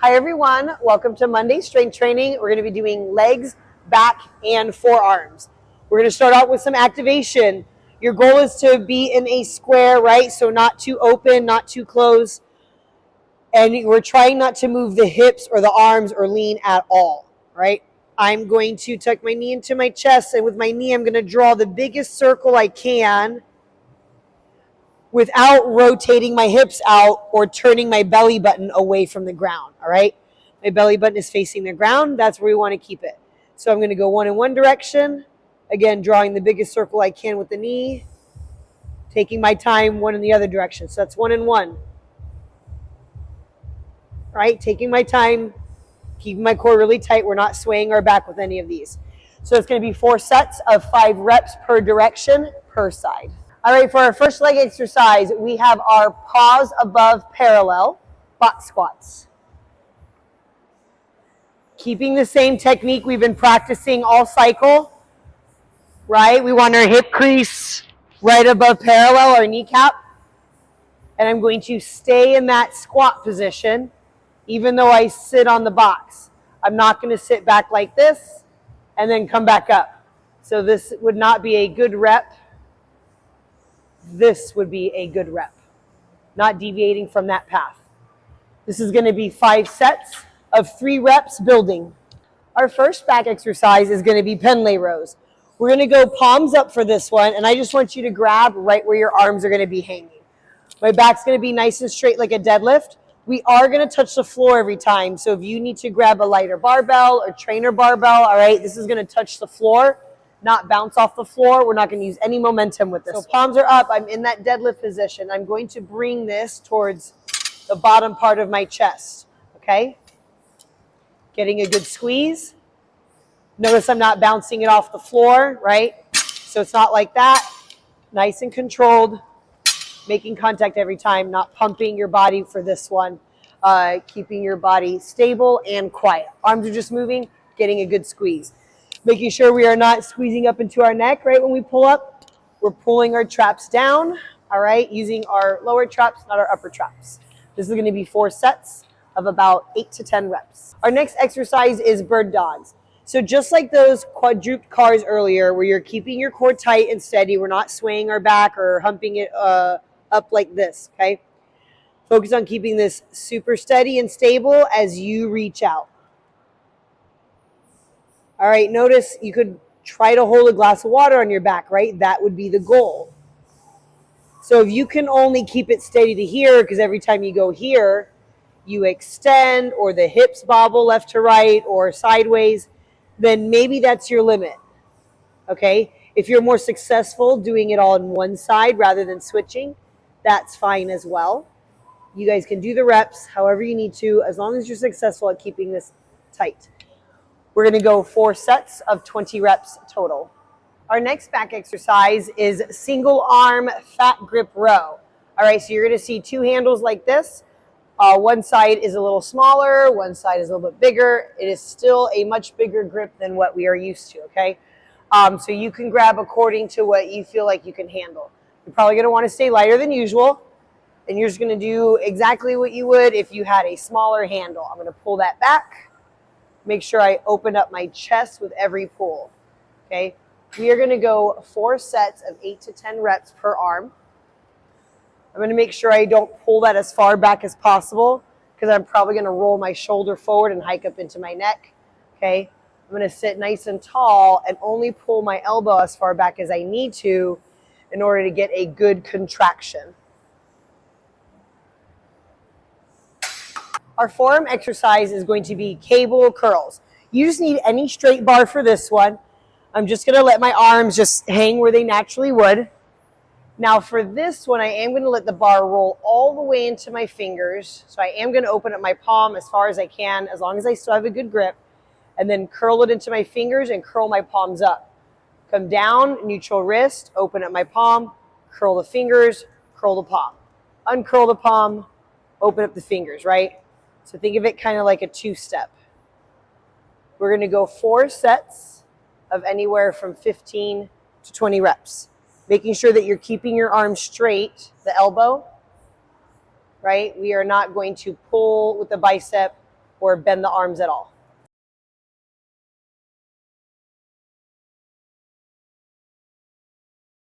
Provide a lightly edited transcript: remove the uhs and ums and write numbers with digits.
Hi everyone, welcome to Monday Strength Training. We're going to be doing legs, back, and forearms. We're going to start out with some activation. Your goal is to be in a square, right? So not too open, not too close. And we're trying not to move the hips or the arms or lean at all, right? I'm going to tuck my knee into my chest, and with my knee I'm going to draw the biggest circle I can without rotating my hips out or turning my belly button away from the ground, all right? My belly button is facing the ground. That's where we want to keep it. So I'm going to go one in one direction. Again, drawing the biggest circle I can with the knee. Taking my time, one in the other direction. So that's one in one. All right? Taking my time, keeping my core really tight. We're not swaying our back with any of these. So it's going to be 4 sets of 5 reps per direction per side. All right, for our first leg exercise, we have our paws above parallel box squats. Keeping the same technique we've been practicing all cycle, right? We want our hip crease right above parallel, our kneecap. And I'm going to stay in that squat position, even though I sit on the box. I'm not going to sit back like this and then come back up. So this would not be a good rep. This would be a good rep, not deviating from that path. This is going to be 5 sets of 3 reps building. Our first back exercise is going to be Pendley Rows. We're going to go palms up for this one, and I just want you to grab right where your arms are going to be hanging. My back's going to be nice and straight like a deadlift. We are going to touch the floor every time, so if you need to grab a lighter barbell or trainer barbell, all right, this is going to touch the floor, not bounce off the floor. We're not going to use any momentum with this. So palms are up. I'm in that deadlift position. I'm going to bring this towards the bottom part of my chest, okay? Getting a good squeeze. Notice I'm not bouncing it off the floor, right? So it's not like that. Nice and controlled. Making contact every time, not pumping your body for this one. Keeping your body stable and quiet. Arms are just moving, getting a good squeeze. Making sure we are not squeezing up into our neck, right? When we pull up, we're pulling our traps down, all right? Using our lower traps, not our upper traps. This is going to be 4 sets of about 8 to 10 reps. Our next exercise is bird dogs. So just like those quadruped CARS earlier, where you're keeping your core tight and steady, we're not swaying our back or humping it up like this, okay? Focus on keeping this super steady and stable as you reach out. All right, notice you could try to hold a glass of water on your back, right? That would be the goal. So if you can only keep it steady to here, because every time you go here, you extend or the hips bobble left to right or sideways, then maybe that's your limit, okay? If you're more successful doing it all on one side rather than switching, that's fine as well. You guys can do the reps however you need to, as long as you're successful at keeping this tight. We're going to go 4 sets of 20 reps total. Our next back exercise is single arm fat grip row. All right, so you're going to see 2 handles like this. One side is a little smaller, one side is a little bit bigger. It is still a much bigger grip than what we are used to, okay? So you can grab according to what you feel like you can handle. You're probably going to want to stay lighter than usual, and you're just going to do exactly what you would if you had a smaller handle. I'm going to pull that back. Make sure I open up my chest with every pull, okay? We are going to go 4 sets of 8 to 10 reps per arm. I'm going to make sure I don't pull that as far back as possible because I'm probably going to roll my shoulder forward and hike up into my neck, okay? I'm going to sit nice and tall and only pull my elbow as far back as I need to in order to get a good contraction. Our forearm exercise is going to be cable curls. You just need any straight bar for this one. I'm just going to let my arms just hang where they naturally would. Now for this one, I am going to let the bar roll all the way into my fingers. So I am going to open up my palm as far as I can, as long as I still have a good grip, and then curl it into my fingers and curl my palms up. Come down, neutral wrist, open up my palm, curl the fingers, curl the palm. Uncurl the palm, open up the fingers, right? So think of it kind of like a 2-step. We're going to go 4 sets of anywhere from 15 to 20 reps. Making sure that you're keeping your arms straight, the elbow, right? We are not going to pull with the bicep or bend the arms at all.